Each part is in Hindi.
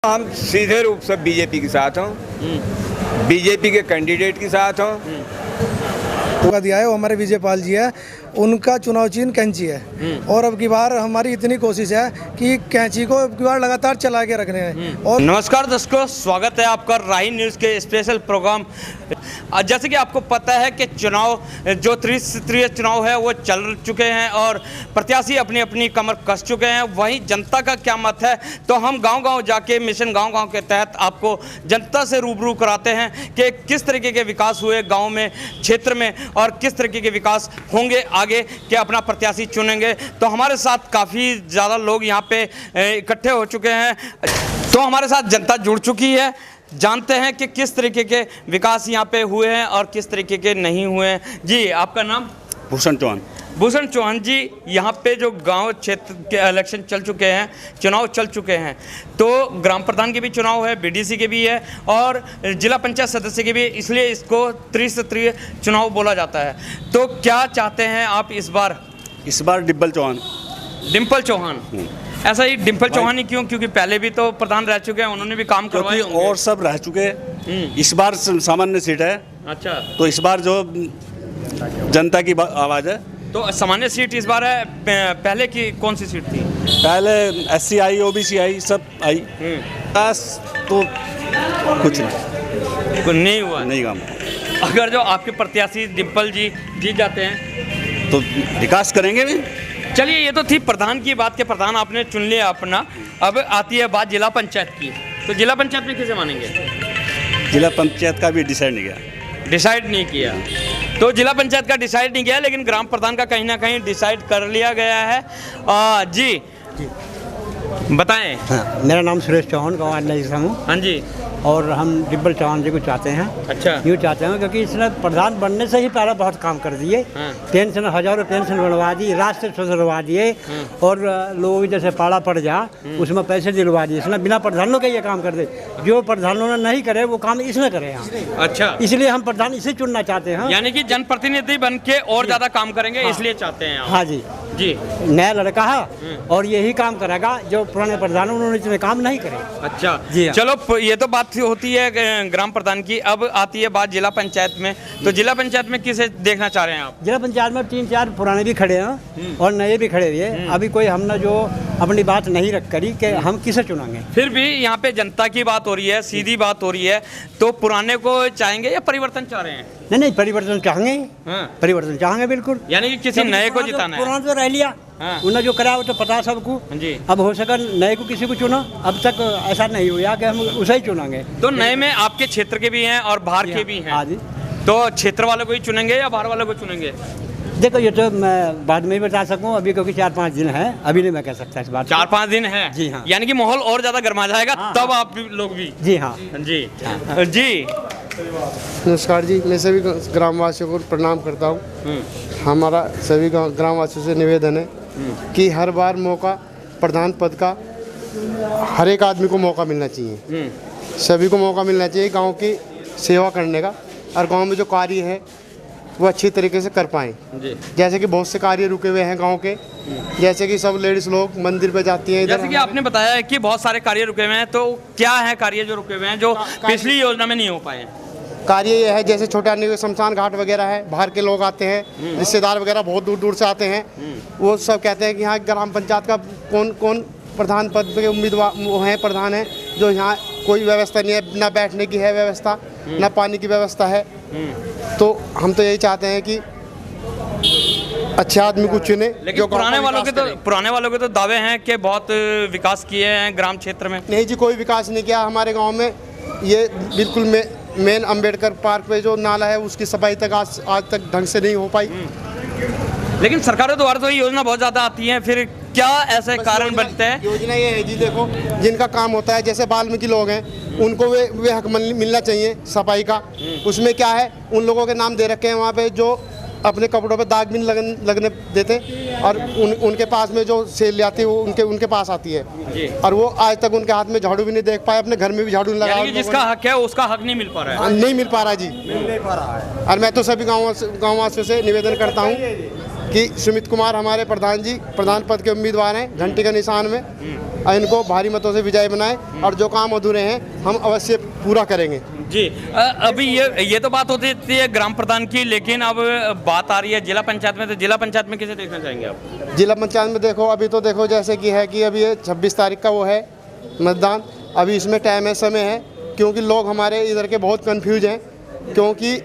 हम सीधे रूप से बीजेपी के साथ हों, बीजेपी के कैंडिडेट के साथ हों। दिया है वो हमारे विजय पाल जी है, उनका चुनाव चिन्ह कैंची है और अब की बार हमारी इतनी कोशिश है कि कैंची को अब की बार लगातार चला के रखने हैं। और नमस्कार दर्शकों, स्वागत है आपका राही न्यूज़ के स्पेशल प्रोग्राम। जैसे कि आपको पता है कि चुनाव जो त्रिस्तरीय चुनाव है वो चल चुके हैं और प्रत्याशी अपनी अपनी कमर कस चुके हैं। वहीं जनता का क्या मत है, तो हम गांव-गांव जाके मिशन गांव-गांव के तहत आपको जनता से रूबरू कराते हैं कि किस तरीके के विकास हुए गांव में, क्षेत्र में, और किस तरीके के विकास होंगे आगे कि अपना प्रत्याशी चुनेंगे। तो हमारे साथ काफ़ी ज़्यादा लोग यहाँ पे इकट्ठे हो चुके हैं, तो हमारे साथ जनता जुड़ चुकी है। जानते हैं कि किस तरीके के विकास यहाँ पे हुए हैं और किस तरीके के नहीं हुए हैं। जी, आपका नाम? भूषण चौहान। भूषण चौहान जी, यहाँ पे जो गांव क्षेत्र के इलेक्शन चल चुके हैं, चुनाव चल चुके हैं, तो ग्राम प्रधान के भी चुनाव है, बीडीसी के भी है और जिला पंचायत सदस्य के भी, इसलिए इसको त्रिस्तरीय चुनाव बोला जाता है। तो क्या चाहते हैं आप इस बार? इस बार डिम्पल चौहान। डिम्पल चौहान, ऐसा ही डिम्पल चौहान ही क्यों? क्योंकि पहले भी तो प्रधान रह चुके हैं, उन्होंने भी काम करवाए होंगे। और सब रह चुके हैं। इस बार सामान्य सीट है। अच्छा, तो इस बार जो जनता की आवाज़ है। तो सामान्य सीट इस बार है। पहले की कौन सी सीट थी? पहले SC आई, OBC आई, सब आई। बस तो कुछ नहीं हुआ, नहीं काम। अगर जो आपके प्रत्याशी डिम्पल जी जीत जाते हैं तो विकास करेंगे भी। चलिए, ये तो थी प्रधान की बात के प्रधान आपने चुन लिया अपना। अब आती है बात जिला पंचायत की, तो जिला पंचायत में किसे मानेंगे? जिला पंचायत का भी डिसाइड नहीं किया। डिसाइड नहीं किया, तो जिला पंचायत का डिसाइड नहीं किया, लेकिन ग्राम प्रधान का कहीं ना कहीं डिसाइड कर लिया गया है। जी बताएं। हाँ, मेरा नाम सुरेश चौहान, गाँव आदमी से हूँ। हाँ जी। और हम डिम्पल चौहान जी को चाहते हैं। अच्छा, यूँ चाहते हैं क्योंकि इसने प्रधान बनने से ही पहले बहुत काम कर दिए। हाँ। पेंशन, हजारों पेंशन बनवा दी, रास्ते सुधरवा दिए और लोग जैसे पाड़ा पड़ जा उसमें पैसे दिलवा दिए। इसने बिना प्रधानों के ये काम कर दे, जो प्रधानों ने नहीं करे वो काम इसने करे यहाँ। अच्छा, इसलिए हम प्रधान इसे चुनना चाहते हैं। यानी कि जनप्रतिनिधि बन के और ज्यादा काम करेंगे, इसलिए चाहते हैं आप। हाँ जी जी, नया लड़का है और यही काम करेगा जो पुराने प्रधान उन्होंने इतने काम नहीं करे। अच्छा जी हाँ। चलो, ये तो बात होती है ग्राम प्रधान की। अब आती है बात जिला पंचायत में, तो जिला पंचायत में किसे देखना चाह रहे हैं आप? जिला पंचायत में 3-4 पुराने भी खड़े हैं और नए भी खड़े हुए। अभी कोई हमने जो अपनी बात नहीं रख करी कि हम किसे चुनेंगे। फिर भी यहाँ पे जनता की बात हो रही है, सीधी बात हो रही है, तो पुराने को चाहेंगे या परिवर्तन चाह रहे हैं? नहीं, परिवर्तन चाहेंगे। हाँ। परिवर्तन चाहेंगे बिल्कुल। यानी कि किसी नए को जिताना है। पुराना तो रह लिया। हाँ। उन्होंने जो करा वो तो पता सबको। जी। अब हो सका नए को किसी को चुना, अब तक ऐसा नहीं हुआ कि हम उसे ही चुनेंगे। तो नए में आपके क्षेत्र के भी हैं और बाहर के भी हैं। हाँ जी। तो क्षेत्र वालों को ही चुनेंगे या बाहर वालों को चुनेंगे? देखो, ये तो मैं बाद में ही बता सकूं, अभी क्योंकि 4-5 दिन है, अभी नहीं मैं कह सकता इस बात। 4-5 दिन है। जी हाँ। यानी कि माहौल और ज्यादा गर्मा जाएगा। हाँ, तब आप लोग भी। जी हाँ। जी जी। नमस्कार जी, मैं सभी ग्रामवासियों को प्रणाम करता हूँ। हमारा सभी ग्रामवासियों से निवेदन है कि हर बार मौका प्रधान पद का हर एक आदमी को मौका मिलना चाहिए। सभी को मौका मिलना चाहिए गांव की सेवा करने का, और गांव में जो कार्य है वो अच्छी तरीके से कर पाएँ। जैसे कि बहुत से कार्य रुके हुए हैं गांव के, जैसे कि सब लेडीज लोग मंदिर पे जाती हैं। जैसे कि आपने बताया है कि बहुत सारे कार्य रुके हुए हैं, तो क्या है कार्य जो रुके हुए हैं जो पिछली योजना में नहीं हो पाए हैं? कार्य ये है, जैसे छोटे अन्य शमशान घाट वगैरह है, बाहर के लोग आते हैं, रिश्तेदार वगैरह बहुत दूर दूर से आते हैं। वो सब कहते हैं कि यहाँ ग्राम पंचायत का कौन कौन प्रधान पद के उम्मीदवार वो हैं, प्रधान हैं, जो यहाँ कोई व्यवस्था नहीं है, ना बैठने की है व्यवस्था, ना पानी की व्यवस्था है। तो हम तो यही चाहते हैं कि अच्छे आदमी को चुने। लेकिन पुराने वालों के तो दावे हैं कि बहुत विकास किए हैं ग्राम क्षेत्र में। नहीं जी, कोई विकास नहीं किया हमारे गाँव में। ये बिल्कुल मेन अम्बेडकर पार्क पे जो नाला है उसकी सफाई तक आज तक ढंग से नहीं हो पाई। लेकिन सरकारों द्वारा तो ये योजना बहुत ज़्यादा आती है, फिर क्या ऐसे कारण बनते हैं? योजना ये है जी, देखो जिनका काम होता है, जैसे वाल्मीकि लोग हैं, उनको वे हक मिलना चाहिए सफाई का। उसमें क्या है, उन लोगों के नाम दे रखे हैं वहाँ पे जो अपने कपड़ों पे दाग भी नहीं लगने देते, और उनके पास में जो सेल आती है वो उनके पास आती है जी। और वो आज तक उनके हाथ में झाड़ू भी नहीं देख पाए, अपने घर में भी झाड़ू नहीं लगाया। जिसका हक है उसका हक नहीं मिल पा रहा है। नहीं मिल पा रहा जी, मिल नहीं पा रहा है। और मैं तो सभी गाँववासियों से निवेदन करता हूँ कि सुमित कुमार हमारे प्रधान जी प्रधान पद के उम्मीदवार हैं, घंटी के निशान में। इनको भारी मतों से विजयी बनाएं और जो काम अधूरे हैं हम अवश्य पूरा करेंगे। जी अभी ये तो बात होती है ग्राम प्रधान की, लेकिन अब बात आ रही है जिला पंचायत में। तो जिला पंचायत में किसे देखना चाहेंगे आप? जिला पंचायत में देखो, अभी तो देखो जैसे कि है कि अभी ये 26 तारीख का वो है मतदान, अभी इसमें टाइम है, समय है, क्योंकि लोग हमारे इधर के बहुत कंफ्यूज हैं। क्योंकि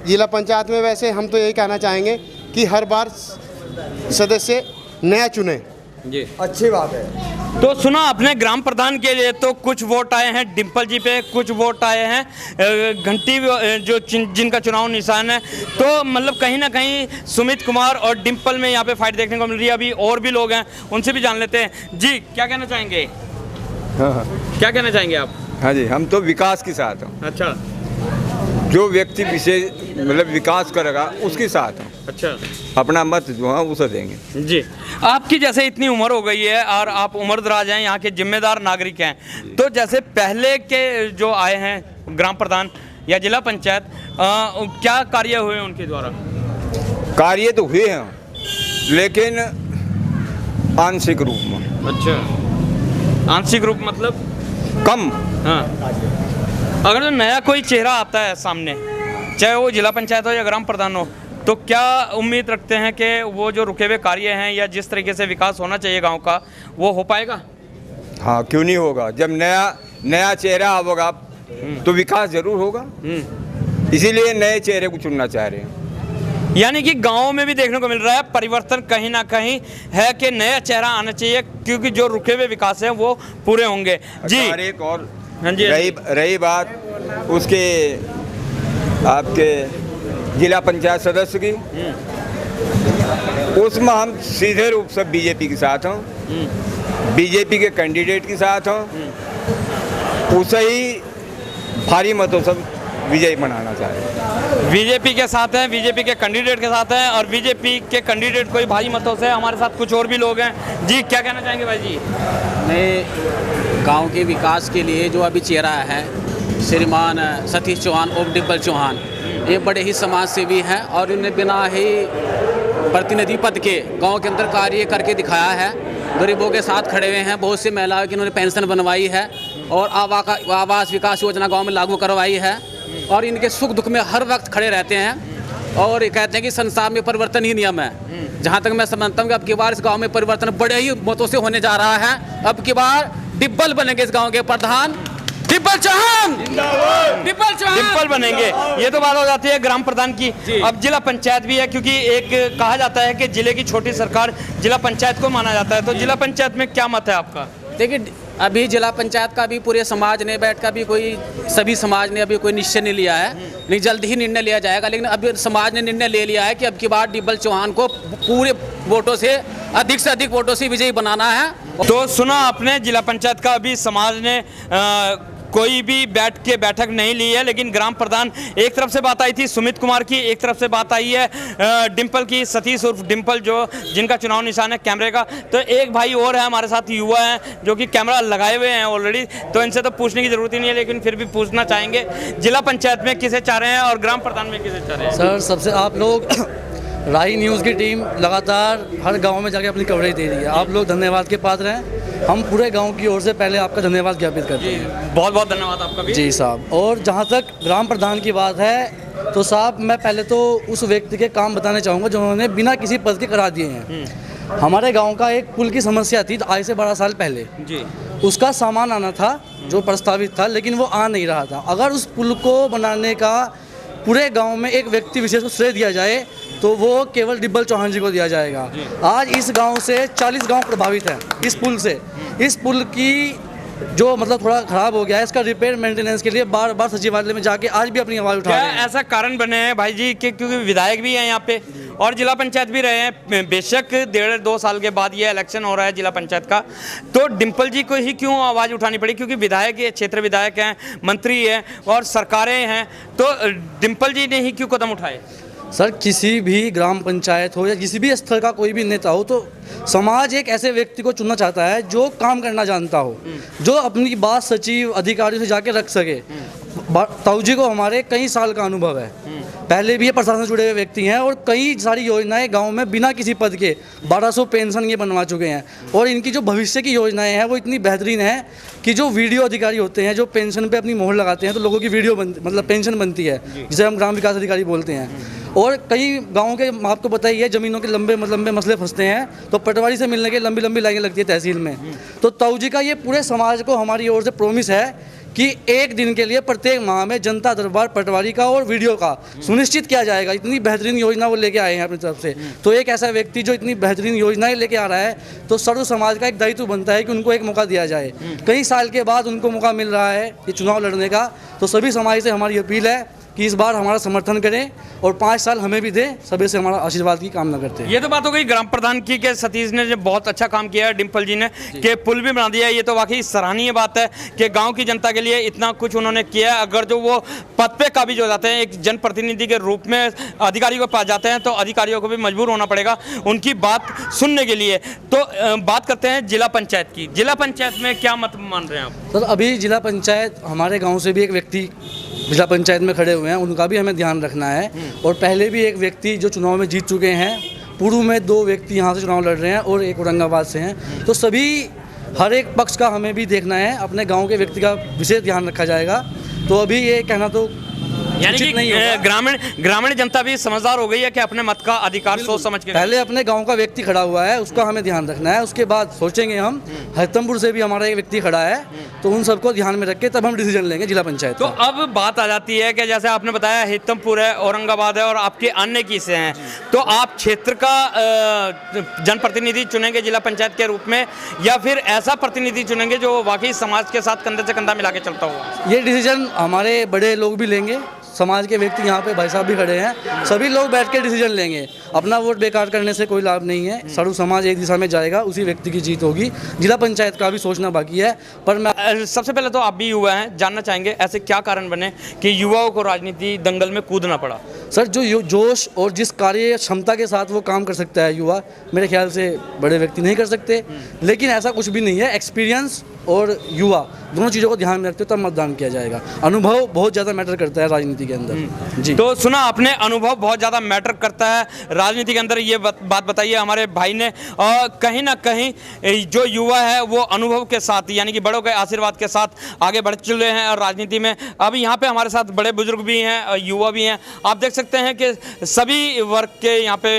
जिला पंचायत में वैसे हम तो यही कहना चाहेंगे कि हर बार सदस्य नया चुने। जी अच्छी बात है। तो सुना आपने, ग्राम प्रधान के लिए तो कुछ वोट आए हैं डिम्पल जी पे, कुछ वोट आए हैं घंटी जो जिनका चुनाव निशान है। तो मतलब कहीं ना कहीं सुमित कुमार और डिम्पल में यहाँ पे फाइट देखने को मिल रही है। अभी और भी लोग हैं, उनसे भी जान लेते हैं। जी क्या कहना चाहेंगे? हाँ क्या कहना चाहेंगे आप? हाँ जी, हम तो विकास के साथ हैं। अच्छा जो व्यक्ति विशेष मतलब विकास करेगा उसके साथ हैं। अच्छा, अपना मत जो है उसे देंगे। जी आपकी जैसे इतनी उम्र हो गई है और आप उम्रदराज हैं, यहाँ के जिम्मेदार नागरिक हैं, तो जैसे पहले के जो आए हैं ग्राम प्रधान या जिला पंचायत, क्या कार्य हुए उनके द्वारा? कार्य तो हुए हैं लेकिन आंशिक रूप में। अच्छा, आंशिक रूप मतलब कम। हाँ, अगर जो नया कोई चेहरा आता है सामने, चाहे वो जिला पंचायत हो या ग्राम प्रधान हो, तो क्या उम्मीद रखते हैं कि वो जो रुके हुए कार्य हैं या जिस तरीके से विकास होना चाहिए गांव का, वो हो पाएगा? हाँ, क्यों नहीं होगा? जब नया चेहरा होगा तो विकास जरूर होगा। इसीलिए नए चेहरे को चुनना चाह रहे हैं। यानी कि गाँव में भी देखने को मिल रहा है परिवर्तन कहीं ना कहीं है कि नया चेहरा आना चाहिए, क्योंकि जो रुके हुए विकास हैं वो पूरे होंगे। जी एक और हाँ जी, रही बात उसके आपके जिला पंचायत सदस्य की, उसमें हम सीधे रूप से बीजेपी के साथ हैं, बीजेपी के कैंडिडेट के साथ हैं, उसे ही भारी मतों से विजयी बनाना चाह रहे हैं। बीजेपी के साथ हैं, बीजेपी के कैंडिडेट के साथ हैं और बीजेपी के कैंडिडेट को ही भारी मतों से। हमारे साथ कुछ और भी लोग हैं। जी क्या कहना चाहेंगे भाई जी? मैं गांव के विकास के लिए जो अभी चेहरा है श्रीमान सतीश चौहान और डिम्पल चौहान, ये बड़े ही समाज सेवी हैं और उन्हें बिना ही प्रतिनिधि पद के गांव के अंदर कार्य करके दिखाया है। गरीबों के साथ खड़े हुए हैं, बहुत सी महिलाओं की उन्होंने पेंशन बनवाई है और आवास विकास योजना गांव में लागू करवाई है और इनके सुख दुख में हर वक्त खड़े रहते हैं और ये कहते हैं कि संसार में परिवर्तन ही नियम है। जहां तक मैं समझता हूं कि अब की बार इस गांव में परिवर्तन बड़े ही मतों से होने जा रहा है। अब की बार डिम्पल बनेंगे इस गांव के प्रधान, डिम्पल चौहान, डिम्पल बनेंगे। ये तो बात हो जाती है ग्राम प्रधान की। अब जिला पंचायत भी है, क्योंकि एक कहा जाता है कि जिले की छोटी सरकार जिला पंचायत को माना जाता है। तो जिला पंचायत में क्या मत है आपका? देखिए, अभी जिला पंचायत का भी पूरे समाज ने बैठ कर भी सभी समाज ने अभी कोई निश्चय नहीं लिया है, नहीं जल्द ही निर्णय लिया जाएगा। लेकिन अभी समाज ने निर्णय ले लिया है कि अब की बार डिम्पल चौहान को पूरे वोटों से अधिक वोटों से विजयी बनाना है। तो सुना आपने, जिला पंचायत का अभी समाज ने कोई भी बैठक नहीं ली है, लेकिन ग्राम प्रधान एक तरफ से बात आई थी सुमित कुमार की, एक तरफ से बात आई है डिम्पल की, सतीश उर्फ डिम्पल, जो जिनका चुनाव निशान है कैमरे का। तो एक भाई और है हमारे साथ, युवा हैं जो कि कैमरा लगाए हुए हैं ऑलरेडी, तो इनसे तो पूछने की जरूरत ही नहीं है, लेकिन फिर भी पूछना चाहेंगे जिला पंचायत में किसे चाह रहे हैं और ग्राम प्रधान में किसे चाह रहे हैं? सर, सबसे आप लोग राही न्यूज़ की टीम लगातार हर गांव में जाके अपनी कवरेज दे रही है। आप लोग धन्यवाद के पात्र हैं। हम पूरे गांव की ओर से पहले आपका धन्यवाद ज्ञापित करते हैं। बहुत बहुत धन्यवाद आपका भी। जी साहब। और जहां तक ग्राम प्रधान की बात है, तो साहब मैं पहले तो उस व्यक्ति के काम बताने चाहूँगा जिन्होंने बिना किसी पद के करा दिए हैं। हमारे गाँव का एक पुल की समस्या थी आज से 12 साल पहले जी, उसका सामान आना था जो प्रस्तावित था, लेकिन वो आ नहीं रहा था। अगर उस पुल को बनाने का पूरे गांव में एक व्यक्ति विशेष को श्रेय दिया जाए तो वो केवल डिम्पल चौहान जी को दिया जाएगा। आज इस गांव से 40 गांव प्रभावित हैं इस पुल से। इस पुल की जो मतलब थोड़ा खराब हो गया है, इसका रिपेयर मेंटेनेंस के लिए बार बार सचिवालय में जाके आज भी अपनी आवाज़ उठा रहे हैं। ऐसा कारण बने हैं भाई जी कि क्योंकि विधायक भी हैं यहाँ पे और जिला पंचायत भी रहे हैं। बेशक 1.5-2 साल के बाद ये इलेक्शन हो रहा है जिला पंचायत का, तो डिम्पल जी को ही क्यों आवाज़ उठानी पड़ी? क्योंकि विधायक है, क्षेत्र विधायक हैं, मंत्री हैं और सरकारें हैं, तो डिम्पल जी ने ही क्यों कदम उठाए? सर, किसी भी ग्राम पंचायत हो या किसी भी स्तर का कोई भी नेता हो, तो समाज एक ऐसे व्यक्ति को चुनना चाहता है जो काम करना जानता हो, जो अपनी बात सचिव अधिकारियों से जाके रख सके। ताऊ जी को हमारे कई साल का अनुभव है पहले भी ये प्रशासन से जुड़े हुए व्यक्ति हैं और कई सारी योजनाएं गांव में बिना किसी पद के 1200 पेंशन ये बनवा चुके हैं। और इनकी जो भविष्य की योजनाएं हैं वो इतनी बेहतरीन है कि जो वीडियो अधिकारी होते हैं जो पेंशन पे अपनी मोहर लगाते हैं तो लोगों की वीडियो मतलब पेंशन बनती है, जिसे हम ग्राम विकास अधिकारी बोलते हैं। और कई गाँव के आपको पता ही है ज़मीनों के लंबे मसले फंसते हैं तो पटवारी से मिलने के लंबी लंबी लाइनें लगती है तहसील में। तो ताऊ जी का ये पूरे समाज को हमारी ओर से प्रॉमिस है कि एक दिन के लिए प्रत्येक माह में जनता दरबार पटवारी का और वीडियो का सुनिश्चित किया जाएगा। इतनी बेहतरीन योजना वो लेके आए हैं अपनी तरफ से। तो एक ऐसा व्यक्ति जो इतनी बेहतरीन योजनाएं लेके आ रहा है तो सर्व समाज का एक दायित्व बनता है कि उनको एक मौका दिया जाए। कई साल के बाद उनको मौका मिल रहा है ये चुनाव लड़ने का, तो सभी समाज से हमारी अपील है कि इस बार हमारा समर्थन करें और 5 साल हमें भी दें। सभी से हमारा आशीर्वाद की कामना करते हैं। ये तो बात हो गई ग्राम प्रधान की कि सतीश ने जो बहुत अच्छा काम किया है, डिम्पल जी ने कि पुल भी बना दिया है। ये तो वाकई सराहनीय बात है कि गांव की जनता के लिए इतना कुछ उन्होंने किया है। अगर जो वो पद पे काबिज हो जाते हैं, एक जनप्रतिनिधि के रूप में अधिकारियों के पास जाते हैं तो अधिकारियों को भी मजबूर होना पड़ेगा उनकी बात सुनने के लिए। तो बात करते हैं जिला पंचायत की। जिला पंचायत में क्या मत मान रहे हैं आप? सर अभी जिला पंचायत हमारे गाँव से भी एक व्यक्ति जिला पंचायत में खड़े हुए हैं, उनका भी हमें ध्यान रखना है। और पहले भी एक व्यक्ति जो चुनाव में जीत चुके हैं, पूर्व में 2 व्यक्ति यहाँ से चुनाव लड़ रहे हैं और एक औरंगाबाद से हैं। तो सभी हर एक पक्ष का हमें भी देखना है, अपने गांव के व्यक्ति का विशेष ध्यान रखा जाएगा। तो अभी ये कहना तो यानी कि ग्रामीण जनता भी समझदार हो गई है कि अपने मत का अधिकार सोच समझ के। पहले अपने गांव का व्यक्ति खड़ा हुआ है, उसका हमें ध्यान रखना है। उसके बाद सोचेंगे हम। हरितमपुर से भी हमारा एक व्यक्ति खड़ा है, तो उन सबको ध्यान में रख के तब हम डिसीजन लेंगे जिला पंचायत। तो अब बात आ जाती है कि जैसे आपने बताया हितमपुर है, औरंगाबाद है और आपके अन्य किसे हैं, तो आप क्षेत्र का जनप्रतिनिधि चुनेंगे जिला पंचायत के रूप में या फिर ऐसा प्रतिनिधि चुनेंगे जो वाकई समाज के साथ कंधे से कंधा मिला के चलता हुआ? ये डिसीजन हमारे बड़े लोग भी लेंगे, समाज के व्यक्ति यहाँ पे भाई साहब भी खड़े हैं, सभी लोग बैठ के डिसीजन लेंगे। अपना वोट बेकार करने से कोई लाभ नहीं है। सर्व समाज एक दिशा में जाएगा, उसी व्यक्ति की जीत होगी। जिला पंचायत का भी सोचना बाकी है। पर मैं सबसे पहले तो आप भी युवा हैं, जानना चाहेंगे ऐसे क्या कारण बने कि युवाओं को राजनीति दंगल में कूदना पड़ा? सर जो जोश और जिस कार्य क्षमता के साथ वो काम कर सकता है युवा, मेरे ख्याल से बड़े व्यक्ति नहीं कर सकते। लेकिन ऐसा कुछ भी नहीं है, एक्सपीरियंस और युवा दोनों चीज़ों को ध्यान में रखते तब मतदान किया जाएगा। अनुभव बहुत ज़्यादा मैटर करता है राजनीति के अंदर। जी तो सुना आपने, अनुभव बहुत ज़्यादा मैटर करता है राजनीति के अंदर। ये बात बताइए हमारे भाई ने। और कहीं ना कहीं जो युवा है वो अनुभव के साथ यानी कि बड़ों के आशीर्वाद के साथ आगे बढ़ चुके हैं और राजनीति में। अब यहाँ पे हमारे साथ बड़े बुजुर्ग भी हैं और युवा भी हैं। आप देख सकते हैं कि सभी वर्ग के यहाँ पे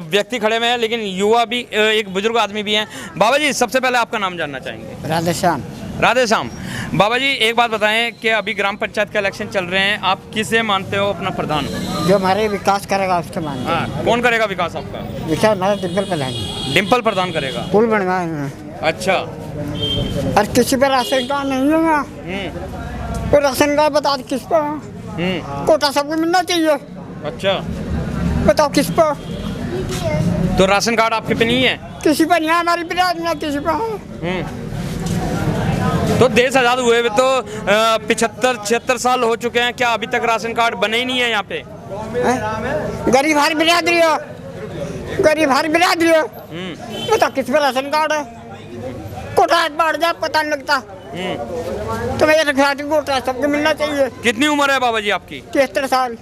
व्यक्ति खड़े हुए हैं, लेकिन युवा भी, एक बुजुर्ग आदमी भी हैं। बाबा जी सबसे पहले आपका नाम जानना चाहेंगे। राधेश्याम। राधेश्याम। बाबा जी एक बात बताएं कि अभी ग्राम पंचायत के इलेक्शन चल रहे हैं, आप किसे मानते हो अपना प्रधान? जो हमारे विकास करेगा उसके मानते हैं। हाँ, कौन करेगा विकास आपका? विकास हमारा डिम्पल प्रधान। डिम्पल प्रधान करेगा? पुल बनवाए। अच्छा। और किसी पे राशन कार्ड नहीं होगा तो राशन कार्ड बता दो किस पर कोटा सबको मिलना चाहिए। अच्छा बताओ किस पर? तो राशन कार्ड आपके पे नहीं है? किसी पर नहीं है, हमारी बिरादरी में किसी पर है। तो देश आज़ाद हुए हुए तो 75-76 साल हो चुके हैं, क्या अभी तक राशन कार्ड बने ही नहीं है यहाँ पे? गरीब हर बिरादरी हो, गरीब हर बिरादरी हो। बताओ किस पर राशन कार्ड है? कोटा बढ़ जाए पता नहीं लगता। तो मैं रखा कोटा सबको मिलना चाहिए। कितनी उम्र है बाबा जी आपकी? 73 साल।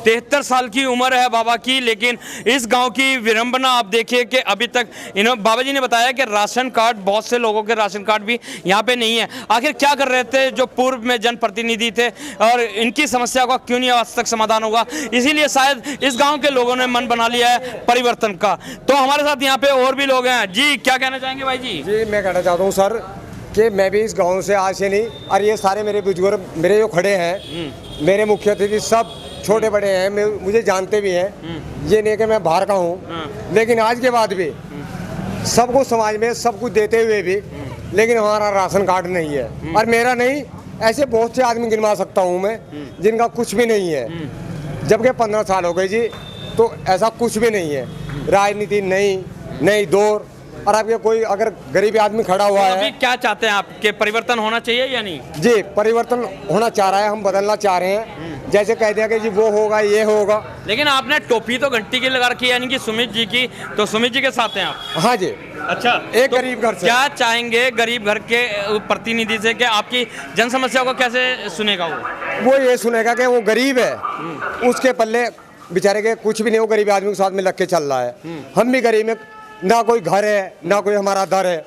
73 साल की उम्र है बाबा की, लेकिन इस गांव की विडंबना आप देखिए कि अभी तक बाबा जी ने बताया कि राशन कार्ड, बहुत से लोगों के राशन कार्ड भी यहाँ पे नहीं है। आखिर क्या कर रहे थे जो पूर्व में जनप्रतिनिधि थे और इनकी समस्या का क्यों नहीं आज तक समाधान होगा? इसीलिए शायद इस गाँव के लोगों ने मन बना लिया है परिवर्तन का। तो हमारे साथ यहाँ पे और भी लोग हैं। जी क्या कहना चाहेंगे भाई जी? जी मैं कहना चाहता हूँ सर कि मैं भी इस गाँव से आज से नहीं, और ये सारे मेरे बुजुर्ग मेरे जो खड़े हैं, मेरे मुख्य अतिथि सब छोटे बड़े हैं, मुझे जानते भी हैं। ये नहीं कि मैं बाहर का हूँ, लेकिन आज के बाद भी सबको समाज में सब कुछ देते हुए भी लेकिन हमारा राशन कार्ड नहीं है। और मेरा नहीं, ऐसे बहुत से आदमी गिनवा सकता हूँ मैं जिनका कुछ भी नहीं है, जबकि 15 साल हो गए जी, तो ऐसा कुछ भी नहीं है। राजनीति नई दौर, और आपके कोई अगर गरीब आदमी खड़ा हुआ है। अभी क्या चाहते हैं आप कि परिवर्तन होना चाहिए या नहीं? जी परिवर्तन होना चाह रहा है, हम बदलना चाह रहे हैं। जैसे कह दिया कि जी वो होगा ये होगा, लेकिन आपने टोपी तो घंटी की लगा रखी है यानी कि सुमित जी की, तो सुमित जी के साथ हैं आप? हाँ जी। अच्छा, एक तो गरीब घर से। क्या चाहेंगे गरीब घर के प्रतिनिधि से कि आपकी जन समस्या को कैसे सुनेगा वो? वो ये सुनेगा कि वो गरीब है, उसके पल्ले बेचारे के कुछ भी नहीं, वो गरीब आदमी के साथ में लग के चल रहा है। हम भी गरीब हैं, ना कोई घर है ना कोई हमारा दर है,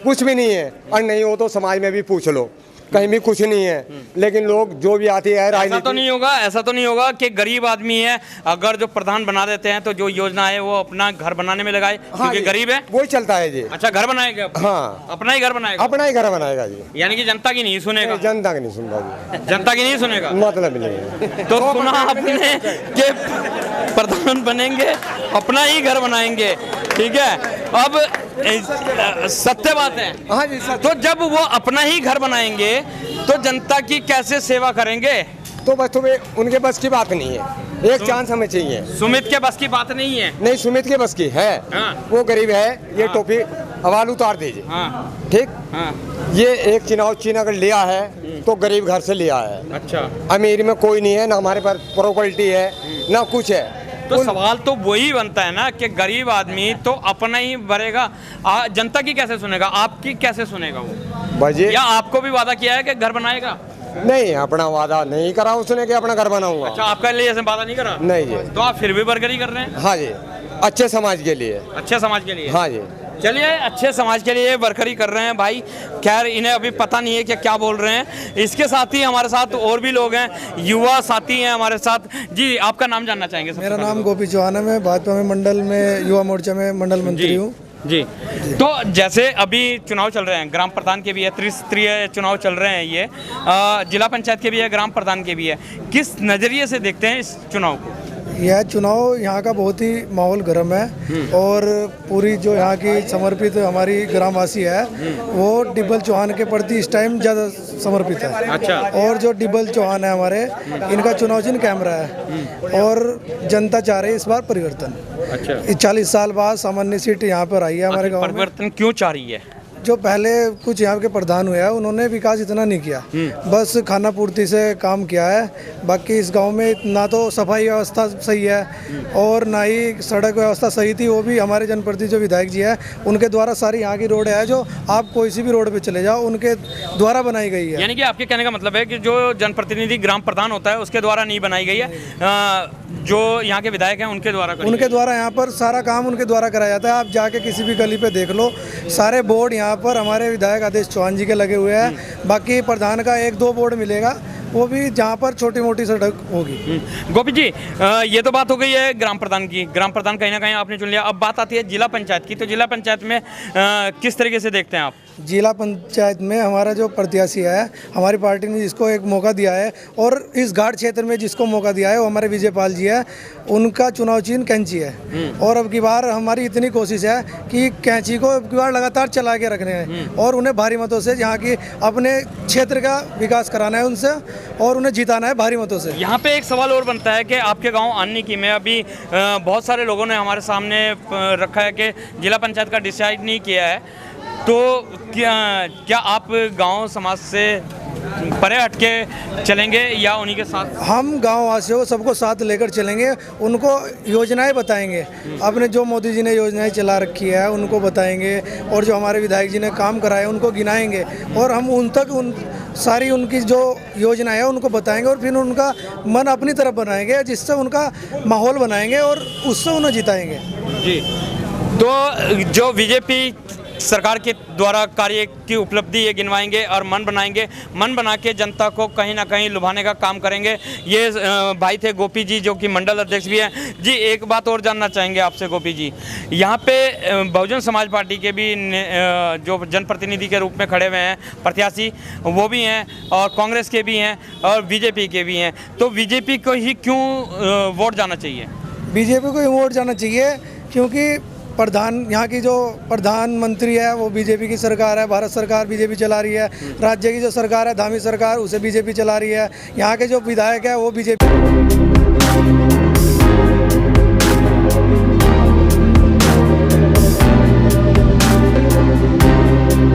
कुछ भी नहीं है। और नहीं हो तो समाज में भी पूछ लो, कहीं भी कुछ नहीं है। लेकिन लोग जो भी आती है ऐसा तो राजनीति, नहीं होगा, ऐसा तो नहीं होगा कि गरीब आदमी है, अगर जो प्रधान बना देते हैं तो जो योजना है वो अपना घर बनाने में लगाए, क्योंकि जी, गरीब है। वही चलता है जी। अच्छा, घर बनाएगा? हाँ, अपना ही घर बनाएगा, अपना ही घर बनाएगा जी। यानी कि जनता की नहीं सुनेगा। जनता की नहीं सुनता जी, जनता की नहीं सुनेगा, मतलब नहीं है। तो सुना आपने कि प्रधान बनेंगे अपना ही घर बनाएंगे, ठीक है। अब सत्य बात है। हाँ जी सर। तो जब वो अपना ही घर बनाएंगे तो जनता की कैसे सेवा करेंगे? तो बस तुम्हें उनके बस की बात नहीं है, एक चांस हमें चाहिए। सुमित के बस की बात नहीं है। नहीं, सुमित के बस की है। हाँ। वो गरीब है, ये हाँ। टोपी हवाल उतार दीजिए। हाँ, ठीक। हाँ, ये एक चुनाव चिन्ह अगर लिया है तो गरीब घर से लिया है। अच्छा। अमीर में कोई नहीं है, ना हमारे पास प्रॉपर्टी है ना कुछ है। तो सवाल तो वही बनता है ना कि गरीब आदमी तो अपना ही भरेगा, जनता की कैसे सुनेगा, आपकी कैसे सुनेगा वो? बजे या आपको भी वादा किया है कि घर बनाएगा? नहीं, अपना वादा नहीं करा उसने कि अपना घर बनाऊंगा। अच्छा, आपका लिए ऐसे वादा नहीं करा? नहीं जी। तो आप फिर भी बर्गरी कर रहे हैं? हाँ जी, अच्छे समाज के लिए। अच्छे समाज के लिए? हाँ जी। चलिए, अच्छे समाज के लिए बरकरी कर रहे हैं भाई। खैर, इन्हें अभी पता नहीं है कि क्या बोल रहे हैं। इसके साथ ही हमारे साथ और भी लोग हैं, युवा साथी हैं हमारे साथ। जी, आपका नाम जानना चाहेंगे? मेरा नाम गोपी चौहान है, मैं भाजपा में मंडल में युवा मोर्चा में मंडल मंत्री हूँ। जी, तो जैसे अभी चुनाव चल रहे हैं, ग्राम प्रधान के भी है, त्रिस्तरीय चुनाव चल रहे हैं, ये जिला पंचायत के भी है, ग्राम प्रधान के भी है। किस नज़रिए से देखते हैं इस चुनाव को? यह चुनाव यहाँ का बहुत ही माहौल गर्म है और पूरी जो यहाँ की समर्पित हमारी ग्रामवासी है वो डिब्बल चौहान के प्रति इस टाइम ज़्यादा समर्पित है। अच्छा। और जो डिब्बल चौहान है हमारे, इनका चुनाव चिन्ह कैमरा है और जनता चाह रही है इस बार परिवर्तन। अच्छा। 40 साल बाद सामान्य सीट यहाँ पर आई है हमारे गाँव में। परिवर्तन क्यों चाह रही है? जो पहले कुछ यहाँ के प्रधान हुए हैं उन्होंने विकास इतना नहीं किया, बस खाना पूर्ति से काम किया है। बाकी इस गांव में ना तो सफाई व्यवस्था सही है और ना ही सड़क व्यवस्था सही थी, वो भी हमारे जनप्रतिनिधि जो विधायक जी हैं उनके द्वारा सारी यहाँ की रोड है, जो आप कोई सी भी रोड पे चले जाओ उनके द्वारा बनाई गई है। यानी कि आपके कहने का मतलब है कि जो जनप्रतिनिधि ग्राम प्रधान होता है उसके द्वारा नहीं बनाई गई है, जो यहाँ के विधायक हैं उनके द्वारा यहाँ पर सारा काम उनके द्वारा कराया जाता है। आप जाके किसी भी गली पे देख लो, सारे बोर्ड यहाँ पर हमारे विधायक आदेश चौहान जी के लगे हुए हैं। बाकी प्रधान का 1-2 बोर्ड मिलेगा, वो भी जहाँ पर छोटी मोटी सड़क होगी। गोपी जी, ये तो बात हो गई है ग्राम प्रधान की। ग्राम प्रधान कहीं ना कहीं आपने चुन लिया। अब बात आती है जिला पंचायत की। तो जिला पंचायत में किस तरीके से देखते हैं आप? जिला पंचायत में हमारा जो प्रत्याशी है, हमारी पार्टी ने जिसको एक मौका दिया है और इस घाट क्षेत्र में जिसको मौका दिया है वो हमारे विजय पाल जी है। उनका चुनाव चिन्ह कैंची है और अब की बार हमारी इतनी कोशिश है कि कैंची को अब की बार लगातार चला के रखने हैं और उन्हें भारी मतों से यहाँ की अपने क्षेत्र का विकास कराना है उनसे और उन्हें जिताना है भारी मतों से। यहाँ पे एक सवाल और बनता है कि आपके गांव आने की में अभी बहुत सारे लोगों ने हमारे सामने रखा है कि जिला पंचायत का डिसाइड नहीं किया है, तो क्या आप गांव समाज से परे हटके चलेंगे या उन्हीं के साथ? हम गांव वासियों को सबको साथ लेकर चलेंगे, उनको योजनाएं बताएंगे, अपने जो मोदी जी ने योजनाएं चला रखी है उनको बताएंगे और जो हमारे विधायक जी ने काम कराए उनको गिनाएंगे और हम उन तक सारी उनकी जो योजना है उनको बताएंगे और फिर उनका मन अपनी तरफ बनाएंगे, जिससे उनका माहौल बनाएंगे और उससे उन्हें जिताएंगे। जी, तो जो बीजेपी सरकार के द्वारा कार्य की उपलब्धि ये गिनवाएंगे और मन बनाएंगे, मन बना के जनता को कहीं ना कहीं लुभाने का काम करेंगे। ये भाई थे गोपी जी, जो कि मंडल अध्यक्ष भी हैं। जी, एक बात और जानना चाहेंगे आपसे गोपी जी, यहाँ पे बहुजन समाज पार्टी के भी जो जनप्रतिनिधि के रूप में खड़े हुए हैं प्रत्याशी, वो भी हैं और कांग्रेस के भी हैं और बीजेपी के भी हैं। तो बीजेपी को ही क्यों वोट जाना चाहिए? बीजेपी को ही वोट जाना चाहिए क्योंकि प्रधान, यहाँ की जो प्रधानमंत्री है वो बीजेपी की सरकार है, भारत सरकार बीजेपी चला रही है। राज्य की जो सरकार है, धामी सरकार, उसे बीजेपी चला रही है। यहाँ के जो विधायक है वो बीजेपी